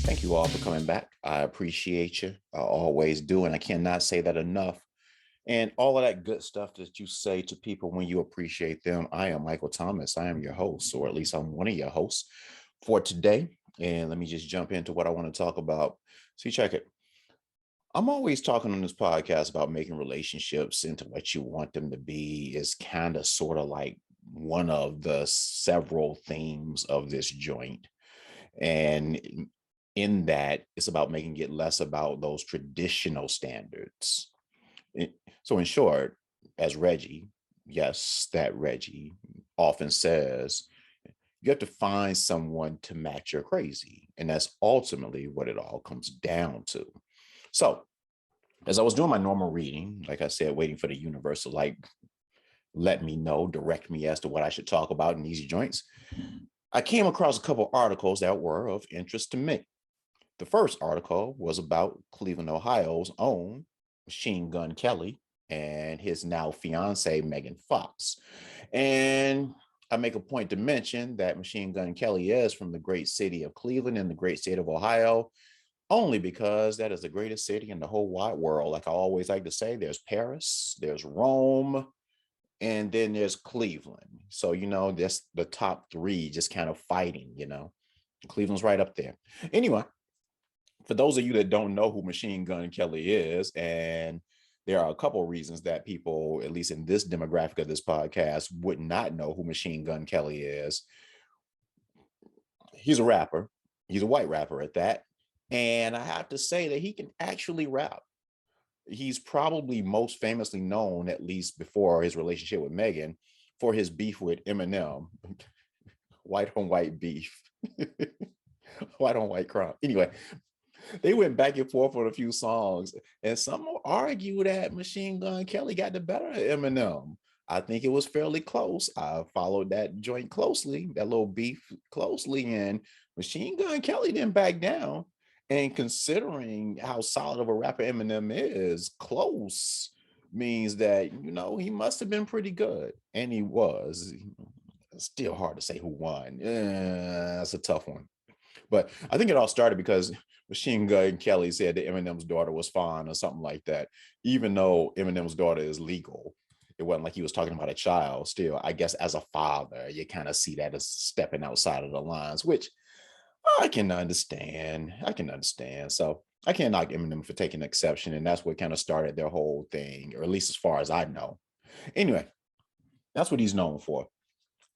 Thank you all for coming back. I appreciate you. I always do. And I cannot say that enough. And all of that good stuff that you say to people when you appreciate them. I am Michael Thomas. I am your host, or at least I'm one of your hosts for today. And let me just jump into what I want to talk about. See, check it. I'm always talking on this podcast about making relationships into what you want them to be is kind of sort of like one of the several themes of this joint. And in that, it's about making it less about those traditional standards. So, in short, as Reggie, yes, that Reggie often says, you have to find someone to match your crazy. And that's ultimately what it all comes down to. So, as I was doing my normal reading, like I said, waiting for the universe to like let me know, direct me as to what I should talk about in these joints, I came across a couple articles that were of interest to me. The first article was about Cleveland, Ohio's own Machine Gun Kelly and his now fiance, Megan Fox. And I make a point to mention that Machine Gun Kelly is from the great city of Cleveland in the great state of Ohio, only because that is the greatest city in the whole wide world. Like I always like to say, there's Paris, there's Rome, and then there's Cleveland. So, that's the top three just kind of fighting, Cleveland's right up there. Anyway, for those of you that don't know who Machine Gun Kelly is, and there are a couple of reasons that people, at least in this demographic of this podcast, would not know who Machine Gun Kelly is. He's a rapper. He's a white rapper at that. And I have to say that he can actually rap. He's probably most famously known, at least before his relationship with Megan, for his beef with Eminem. White on white beef. White on white crime. Anyway, they went back and forth on a few songs, and some will argue that Machine Gun Kelly got the better of Eminem. I think it was fairly close. I followed that joint closely, that little beef closely, and Machine Gun Kelly didn't back down. And considering how solid of a rapper Eminem is, close means that, he must have been pretty good. And he was. It's still hard to say who won. That's a tough one. But I think it all started because Machine Gun Kelly said that Eminem's daughter was fine or something like that, even though Eminem's daughter is legal. It wasn't like he was talking about a child. Still, I guess as a father, you kind of see that as stepping outside of the lines, which I can understand. So I can't knock Eminem for taking exception. And that's what kind of started their whole thing, or at least as far as I know. Anyway, that's what he's known for.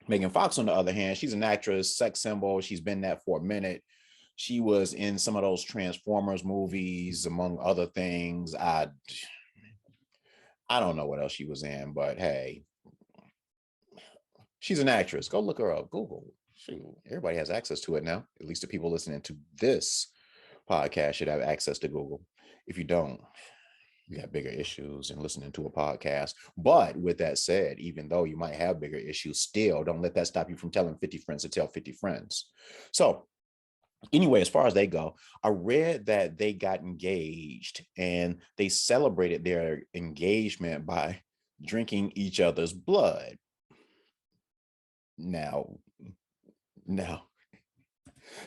Megan Fox, on the other hand, she's an actress, sex symbol. She's been that for a minute. She was in some of those Transformers movies, among other things. I don't know what else she was in, but hey, she's an actress. Go look her up. Google. Shoot, everybody has access to it now. At least the people listening to this podcast should have access to Google. If you don't, you got bigger issues in listening to a podcast. But with that said, even though you might have bigger issues, still don't let that stop you from telling 50 friends to tell 50 friends. So anyway, as far as they go, I read that they got engaged and they celebrated their engagement by drinking each other's blood. Now,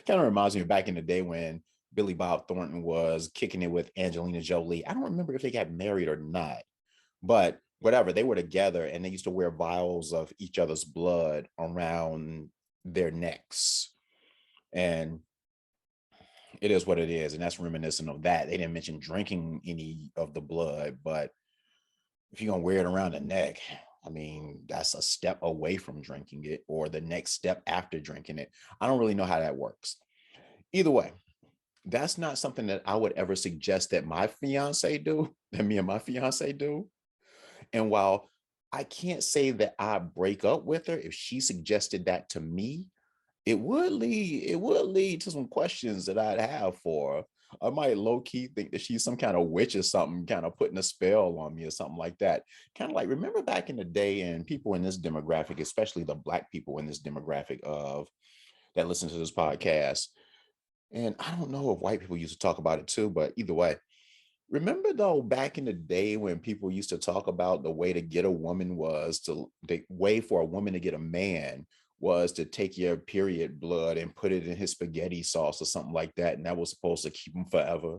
kind of reminds me of back in the day when Billy Bob Thornton was kicking it with Angelina Jolie. I don't remember if they got married or not, but whatever, they were together and they used to wear vials of each other's blood around their necks. And it is what it is. And that's reminiscent of that. They didn't mention drinking any of the blood, but if you're going to wear it around the neck, I mean, that's a step away from drinking it or the next step after drinking it. I don't really know how that works. Either way, that's not something that I would ever suggest that my fiance do, that me and my fiance do. And while I can't say that I break up with her, if she suggested that to me, it would lead to some questions that I'd have for her. I might low-key think that she's some kind of witch or something, kind of putting a spell on me or something like that. Kind of like, remember back in the day, and people in this demographic, especially the Black people in this demographic of that listen to this podcast, and I don't know if white people used to talk about it too, but either way, remember though, back in the day when people used to talk about the way to get a woman was to the way for a woman to get a man was to take your period blood and put it in his spaghetti sauce or something like that, and that was supposed to keep him forever.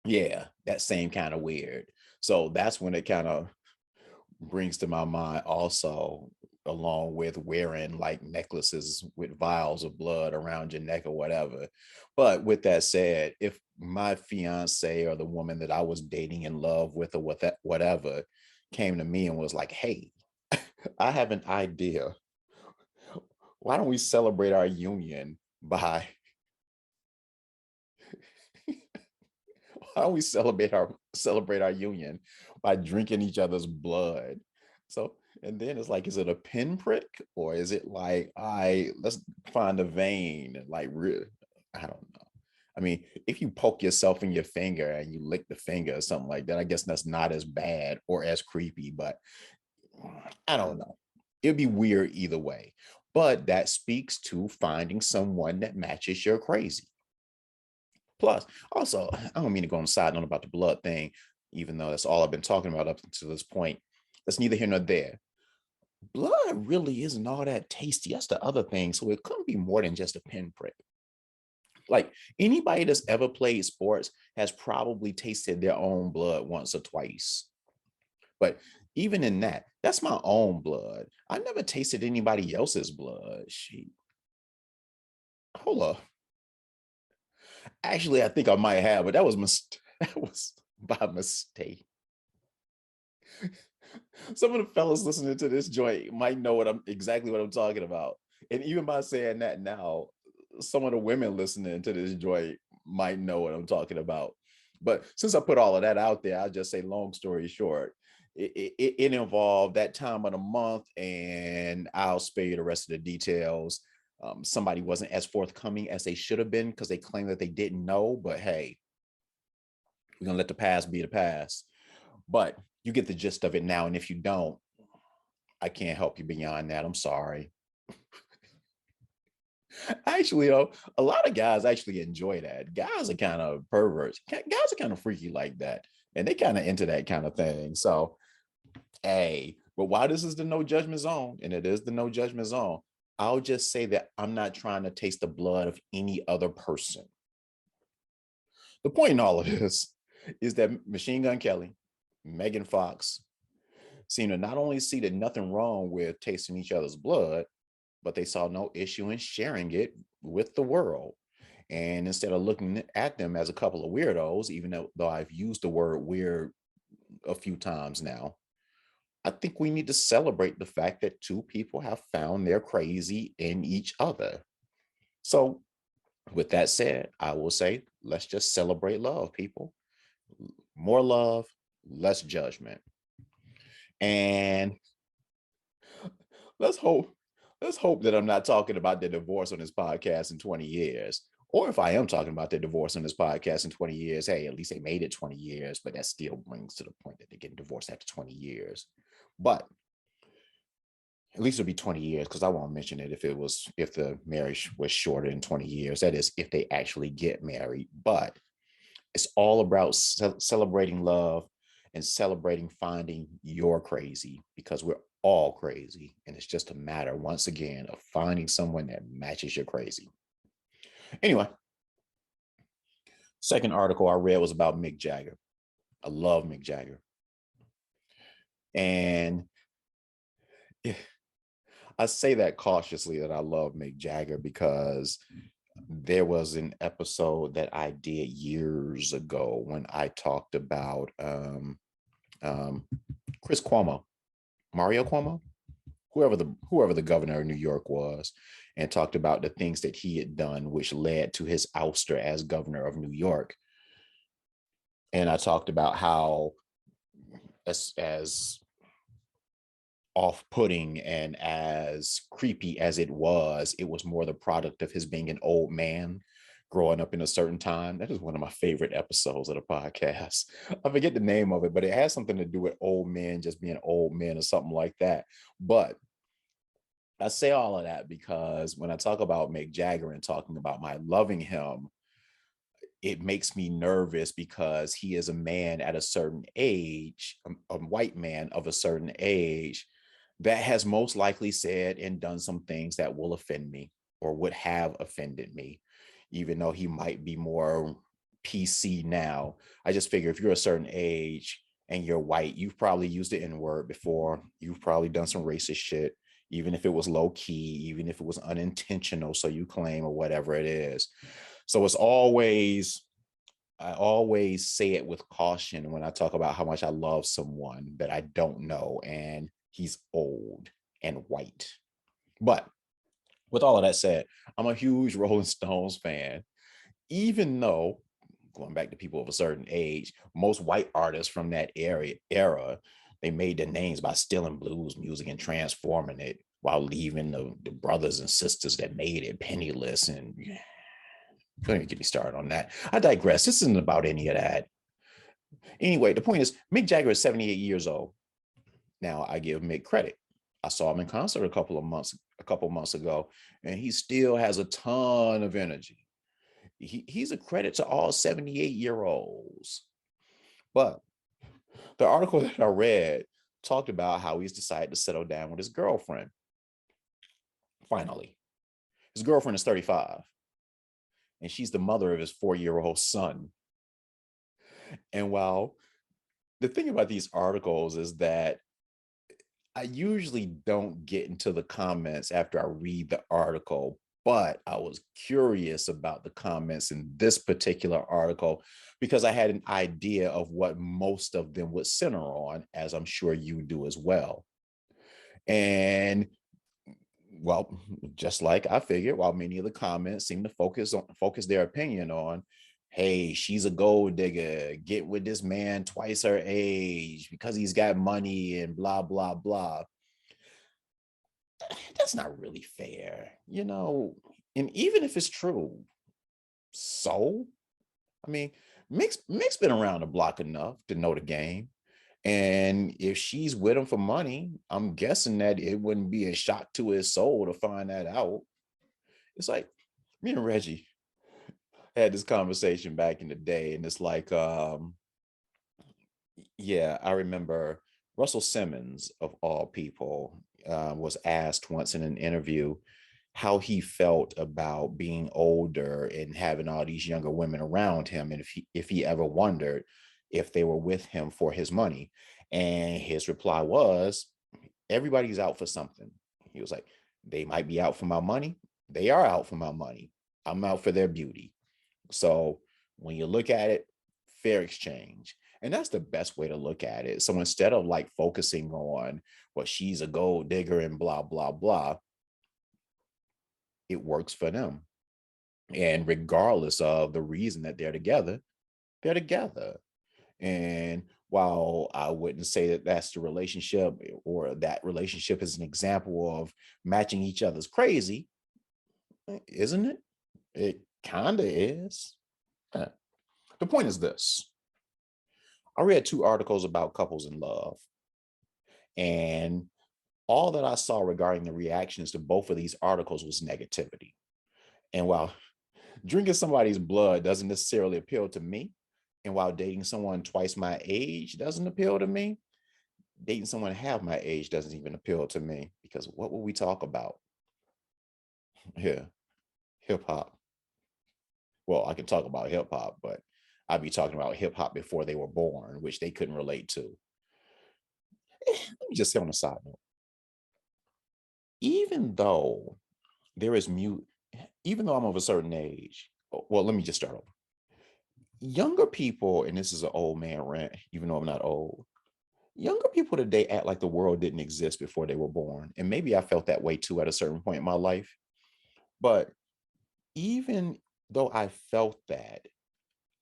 Yeah, that same kind of weird. So that's when it kind of brings to my mind also, along with wearing like necklaces with vials of blood around your neck or whatever. But with that said, if my fiance or the woman that I was dating, in love with, or with that, whatever, came to me and was like, hey, I have an idea. Why don't we celebrate our union by why don't we celebrate our union by drinking each other's blood? So, and then it's like, is it a pinprick, or is it like, let's find a vein and like I don't know. I mean, if you poke yourself in your finger and you lick the finger or something like that, I guess that's not as bad or as creepy, but I don't know. It'd be weird either way. But that speaks to finding someone that matches your crazy. Plus, also, I don't mean to go on a side note about the blood thing, even though that's all I've been talking about up to this point. That's neither here nor there. Blood really isn't all that tasty. That's the other thing. So it couldn't be more than just a pinprick. Like, anybody that's ever played sports has probably tasted their own blood once or twice. But even in that, that's my own blood. I never tasted anybody else's blood. Hold up. Actually, I think I might have, but that was that was by mistake. Some of the fellas listening to this joint might know exactly what I'm talking about. And even by saying that now, some of the women listening to this joint might know what I'm talking about. But since I put all of that out there, I'll just say, long story short, it involved that time of the month, and I'll spare you the rest of the details. Somebody wasn't as forthcoming as they should have been because they claimed that they didn't know. But hey, we're gonna let the past be the past. But you get the gist of it now. And if you don't, I can't help you beyond that. I'm sorry. Actually, a lot of guys actually enjoy that. Guys are kind of perverts. Guys are kind of freaky like that. And they kind of into that kind of thing. So, hey, but why this is the no judgment zone, and it is the no judgment zone, I'll just say that I'm not trying to taste the blood of any other person. The point in all of this is that Machine Gun Kelly, Megan Fox, seem to not only see that nothing wrong with tasting each other's blood, but they saw no issue in sharing it with the world. And instead of looking at them as a couple of weirdos, even though I've used the word weird a few times now, I think we need to celebrate the fact that two people have found their crazy in each other. So, with that said, I will say, let's just celebrate love, people. More love, less judgment. And let's hope let's hope that I'm not talking about the divorce on this podcast in 20 years. Or if I am talking about the divorce on this podcast in 20 years, hey, at least they made it 20 years, but that still brings to the point that they're getting divorced after 20 years. But at least it'll be 20 years, because I won't mention it if the marriage was shorter than 20 years. That is, if they actually get married. But it's all about celebrating love and celebrating finding your crazy, because we're all crazy. And it's just a matter, once again, of finding someone that matches your crazy. Anyway, second article I read was about Mick Jagger. I love Mick Jagger. And I say that cautiously, that I love Mick Jagger, because there was an episode that I did years ago when I talked about Chris Cuomo, Mario Cuomo, whoever the governor of New York was, and talked about the things that he had done, which led to his ouster as governor of New York. And I talked about how, as off-putting and as creepy as it was more the product of his being an old man growing up in a certain time. That is one of my favorite episodes of the podcast. I forget the name of it, but it has something to do with old men just being old men or something like that. But I say all of that because when I talk about Mick Jagger and talking about my loving him, it makes me nervous, because he is a man at a certain age, a white man of a certain age, that has most likely said and done some things that will offend me or would have offended me, even though he might be more PC now. I just figure if you're a certain age and you're white, you've probably used the N-word before. You've probably done some racist shit, even if it was low key, even if it was unintentional, so you claim, or whatever it is. So I always say it with caution when I talk about how much I love someone that I don't know and he's old and white. But with all of that said, I'm a huge Rolling Stones fan, even though, going back to people of a certain age, most white artists from that era, they made their names by stealing blues music and transforming it while leaving the brothers and sisters that made it penniless. And don't get me started on that. I digress. This isn't about any of that. Anyway, the point is, Mick Jagger is 78 years old. Now, I give Mick credit. I saw him in concert a couple months ago, and he still has a ton of energy. He's a credit to all 78-year-olds. But the article that I read talked about how he's decided to settle down with his girlfriend. Finally, his girlfriend is 35, and she's the mother of his 4-year-old son. And while the thing about these articles is that I usually don't get into the comments after I read the article, but I was curious about the comments in this particular article because I had an idea of what most of them would center on, as I'm sure you do as well. And well, just like I figured, while many of the comments seem to focus their opinion on, hey, she's a gold digger, get with this man twice her age because he's got money and blah, blah, blah. That's not really fair, you know. And even if it's true, so I mean, Mick's been around the block enough to know the game. And if she's with him for money, I'm guessing that it wouldn't be a shock to his soul to find that out. It's like me and Reggie had this conversation back in the day, and it's like, yeah, I remember Russell Simmons, of all people, was asked once in an interview how he felt about being older and having all these younger women around him, and if he ever wondered if they were with him for his money. And his reply was, everybody's out for something. He was like, they might be out for my money. They are out for my money. I'm out for their beauty. So when you look at it, fair exchange. And that's the best way to look at it. So instead of like focusing on, well, she's a gold digger and blah, blah, blah, it works for them. And regardless of the reason that they're together, they're together. And while I wouldn't say that that's the relationship, or that relationship is an example of matching each other's crazy, isn't it? It kind of is. The point is this. I read 2 articles about couples in love, and all that I saw regarding the reactions to both of these articles was negativity. And while drinking somebody's blood doesn't necessarily appeal to me, and while dating someone twice my age doesn't appeal to me, dating someone half my age doesn't even appeal to me, because what will we talk about? Yeah, hip hop. Well, I can talk about hip hop, but I'd be talking about hip hop before they were born, which they couldn't relate to. Let me just say on a side note, even though there is mute, even though I'm of a certain age, well, let me just start over. Younger people, and this is an old man rant, even though I'm not old, younger people today act like the world didn't exist before they were born. And maybe I felt that way too at a certain point in my life. But even though I felt that,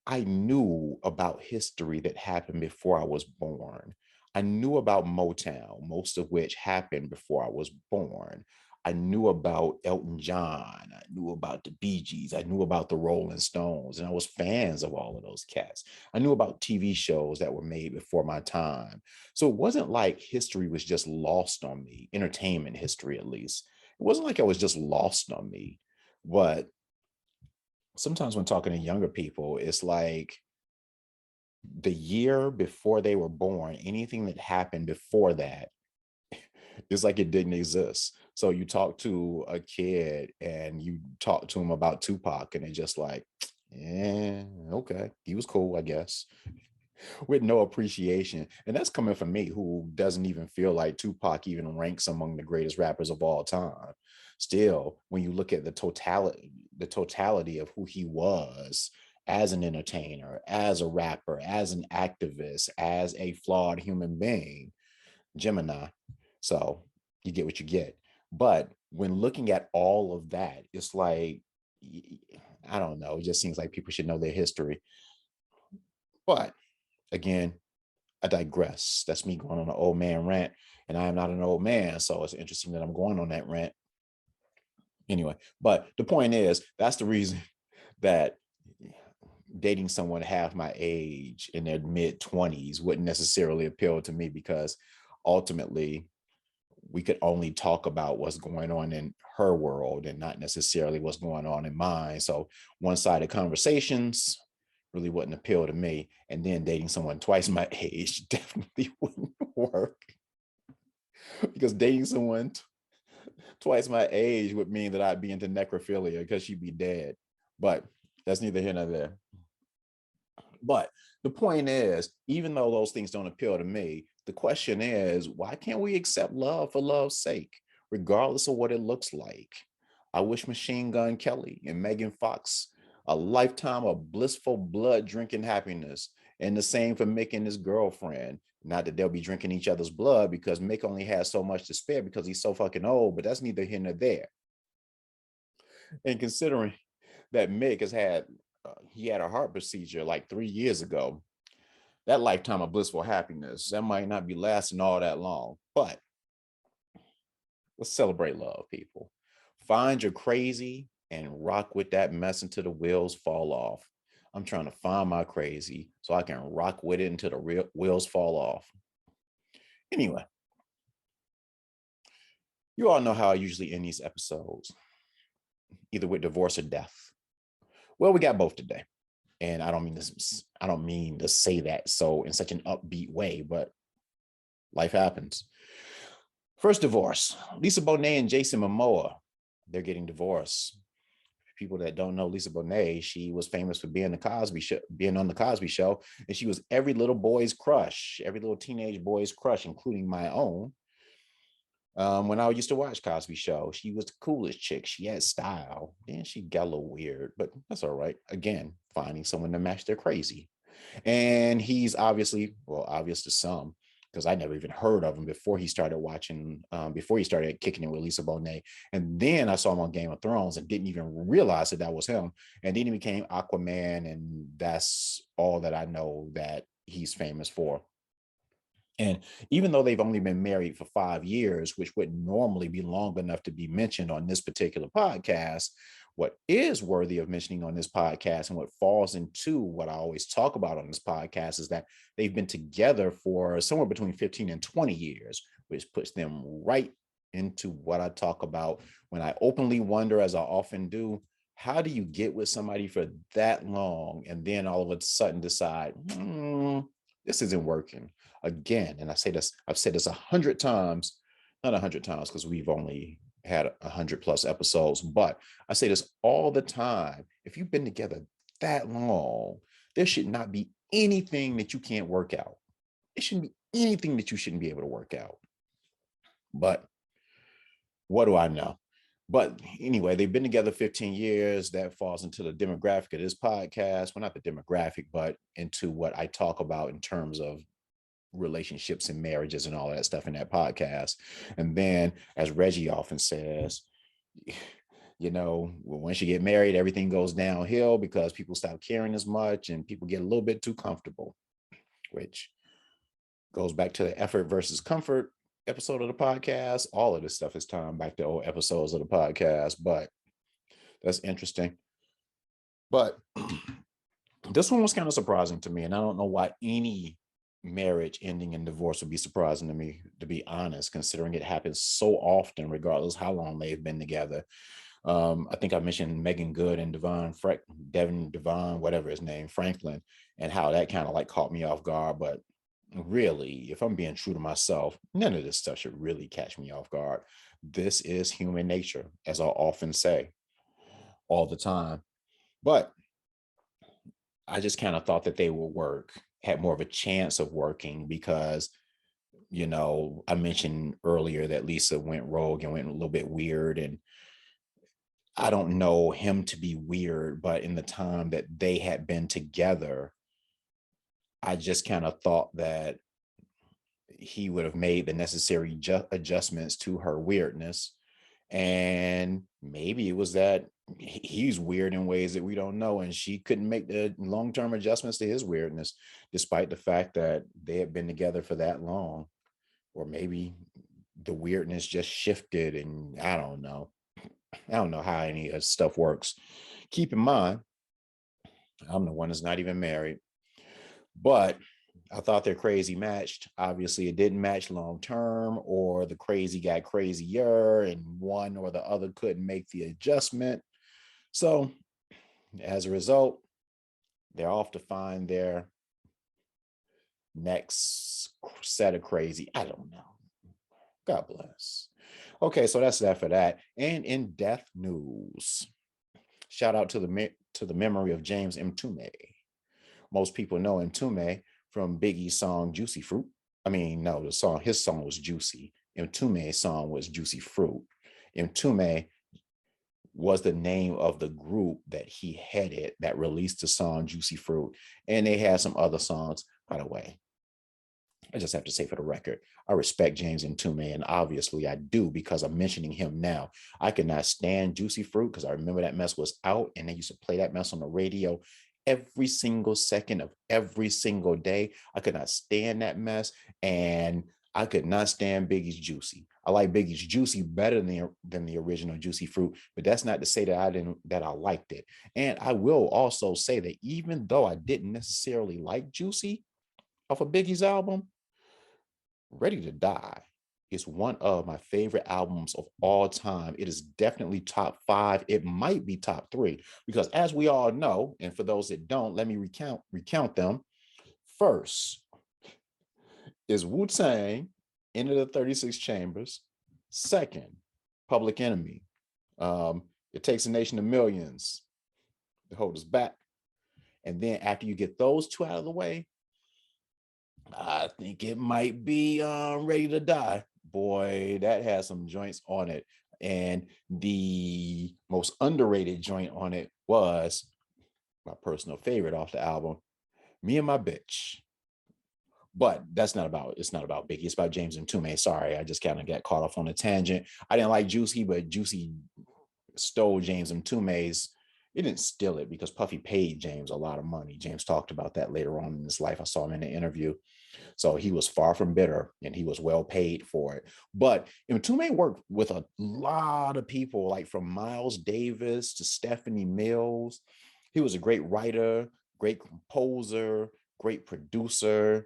I knew about history that happened before I was born. I knew about Motown, most of which happened before I was born. I knew about Elton John. I knew about the Bee Gees. I knew about the Rolling Stones, and I was fans of all of those cats. I knew about TV shows that were made before my time. So it wasn't like history was just lost on me, entertainment history at least. It wasn't like it was just lost on me. But sometimes when talking to younger people, it's like the year before they were born, anything that happened before that It's like it didn't exist. So you talk to a kid and you talk to him about Tupac, and they're just like, yeah, okay, he was cool, I guess, with no appreciation. And that's coming from me, who doesn't even feel like Tupac even ranks among the greatest rappers of all time. Still, when you look at the totality of who he was as an entertainer, as a rapper, as an activist, as a flawed human being, Gemini. So you get what you get. But when looking at all of that, it's like, I don't know, it just seems like people should know their history. But again, I digress. That's me going on an old man rant, and I am not an old man. So it's interesting that I'm going on that rant anyway. But the point is, that's the reason that dating someone half my age in their mid 20s wouldn't necessarily appeal to me, because ultimately we could only talk about what's going on in her world and not necessarily what's going on in mine. So one-sided conversations really wouldn't appeal to me. And then dating someone twice my age definitely wouldn't work, because dating someone twice my age would mean that I'd be into necrophilia because she'd be dead. But that's neither here nor there. But the point is, even though those things don't appeal to me, the question is, why can't we accept love for love's sake, regardless of what it looks like? I wish Machine Gun Kelly and Megan Fox a lifetime of blissful blood drinking happiness. And the same for Mick and his girlfriend. Not that they'll be drinking each other's blood, because Mick only has so much to spare because he's so fucking old, but that's neither here nor there. And considering that Mick has had, he had a heart procedure like 3 years ago, that lifetime of blissful happiness, that might not be lasting all that long. But let's celebrate love, people. Find your crazy and rock with that mess until the wheels fall off. I'm trying to find my crazy so I can rock with it until the wheels fall off. Anyway, you all know how I usually end these episodes, either with divorce or death. Well, we got both today. And I don't mean to say that so in such an upbeat way, but life happens. First divorce, Lisa Bonet and Jason Momoa. They're getting divorced. People that don't know Lisa Bonet, she was famous for being being on the Cosby Show, and she was every little boy's crush, every little teenage boy's crush, including my own. When I used to watch Cosby Show, she was the coolest chick. She had style. Then she got a little weird, but that's all right. Again, finding someone to match their crazy. And he's obviously, well, obvious to some, because I never even heard of him before he started watching, before he started kicking it with Lisa Bonet. And then I saw him on Game of Thrones and didn't even realize that that was him. And then he became Aquaman, and that's all that I know that he's famous for. And even though they've only been married for 5 years, which wouldn't normally be long enough to be mentioned on this particular podcast, what is worthy of mentioning on this podcast, and what falls into what I always talk about on this podcast, is that they've been together for somewhere between 15 and 20 years, which puts them right into what I talk about when I openly wonder, as I often do, how do you get with somebody for that long and then all of a sudden decide, this isn't working again? And I say this, I've said this 100 times, not 100 times, because we've only had 100+ episodes, but I say this all the time. If you've been together that long, there should not be anything that you can't work out. It shouldn't be anything that you shouldn't be able to work out. But what do I know? But anyway, they've been together 15 years. That falls into the demographic of this podcast. Well, not the demographic, but into what I talk about in terms of relationships and marriages and all that stuff in that podcast. And then, as Reggie often says, once you get married, everything goes downhill because people stop caring as much and people get a little bit too comfortable, which goes back to the effort versus comfort episode of the podcast. All of this stuff is tying back to old episodes of the podcast, but that's interesting. But this one was kind of surprising to me, and I don't know why any marriage ending in divorce would be surprising to me, to be honest, considering it happens so often, regardless how long they've been together. I think I mentioned Megan Good and Devin Devon, whatever his name, Franklin, and how that kind of like caught me off guard. But Really, if I'm being true to myself, none of this stuff should really catch me off guard. This is human nature, as I often say all the time. But I just kind of thought that they would work, had more of a chance of working because, I mentioned earlier that Lisa went rogue and went a little bit weird. And I don't know him to be weird, but in the time that they had been together, I just kind of thought that he would have made the necessary adjustments to her weirdness. And maybe it was that he's weird in ways that we don't know, and she couldn't make the long-term adjustments to his weirdness, despite the fact that they had been together for that long. Or maybe the weirdness just shifted, and I don't know. I don't know how any of stuff works. Keep in mind, I'm the one that's not even married, but I thought their crazy matched. Obviously, it didn't match long term, or the crazy got crazier, and one or the other couldn't make the adjustment. So, as a result, they're off to find their next set of crazy. I don't know. God bless. Okay, so that's that for that. And in death news, shout out to the memory of James Mtume. Most people know Mtume from Biggie's song Juicy Fruit. I mean, no, his song was Juicy. Mtume's song was Juicy Fruit. Mtume was the name of the group that he headed that released the song Juicy Fruit. And they had some other songs. By the way, I just have to say for the record, I respect James Mtume, and obviously I do because I'm mentioning him now. I could not stand Juicy Fruit because I remember that mess was out and they used to play that mess on the radio every single second of every single day. I could not stand that mess, and I could not stand Biggie's Juicy. I like Biggie's Juicy better than the original Juicy Fruit, but that's not to say that I liked it. And I will also say that even though I didn't necessarily like Juicy off of Biggie's album, Ready to Die is one of my favorite albums of all time. It is definitely top 5. It might be top 3 because, as we all know, and for those that don't, let me recount them. First is Wu-Tang, Into the 36 Chambers. Second, Public Enemy. It Takes a Nation of Millions to Hold Us Back. And then after you get those two out of the way, I think it might be Ready to Die. Boy, that has some joints on it. And the most underrated joint on it was my personal favorite off the album, Me and My Bitch. But it's not about Biggie. It's about James Mtume. Sorry, I just kind of got caught off on a tangent. I didn't like Juicy, but Juicy stole James Mtume's. It didn't steal it because Puffy paid James a lot of money. James talked about that later on in his life. I saw him in an interview. So he was far from bitter and he was well paid for it. But Mtume worked with a lot of people, like from Miles Davis to Stephanie Mills. He was a great writer, great composer, great producer.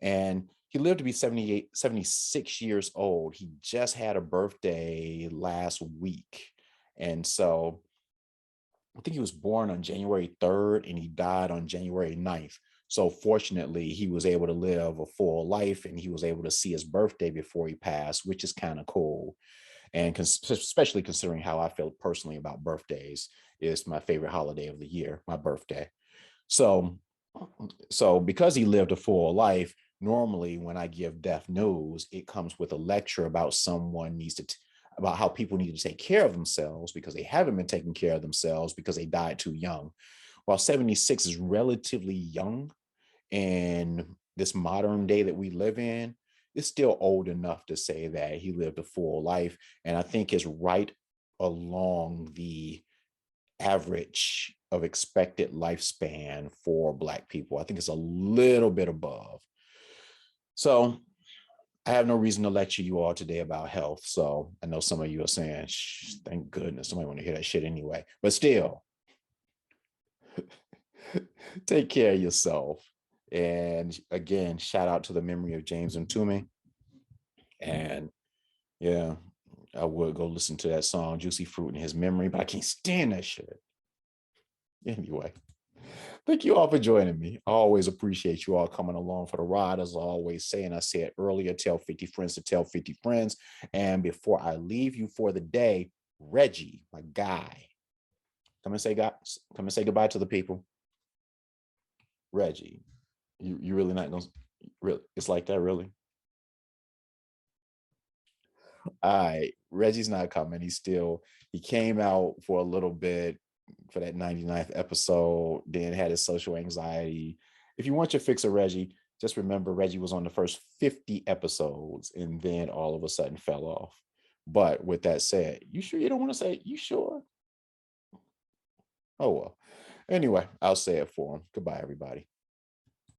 And he lived to be 76 years old. He just had a birthday last week. And so I think he was born on January 3rd and he died on January 9th. So fortunately, he was able to live a full life and he was able to see his birthday before he passed, which is kind of cool. And especially considering how I feel personally about birthdays, is my favorite holiday of the year, my birthday. So, so because he lived a full life, normally when I give death news, it comes with a lecture about about how people need to take care of themselves because they haven't been taking care of themselves because they died too young. While 76 is relatively young in this modern day that we live in, it's still old enough to say that he lived a full life. And I think is right along the average of expected lifespan for Black people. I think it's a little bit above. So I have no reason to lecture you all today about health. So I know some of you are saying, thank goodness, somebody want to hear that shit anyway. But still, take care of yourself. And again, shout out to the memory of James Mtume. And yeah, I would go listen to that song, Juicy Fruit, in his memory, but I can't stand that shit. Anyway, Thank you all for joining me. I always appreciate you all coming along for the ride. As I always say, and I said earlier, tell 50 friends to tell 50 friends. And before I leave you for the day, Reggie, my guy, come and say goodbye to the people. Reggie, you really not gonna really? It's like that, really? All right, Reggie's not coming. He came out for a little bit for that 99th episode, then had his social anxiety. If you want your fix of Reggie, just remember Reggie was on the first 50 episodes and then all of a sudden fell off. But with that said, you sure you don't want to say it? You sure? Oh well. Anyway, I'll say it for him. Goodbye, everybody.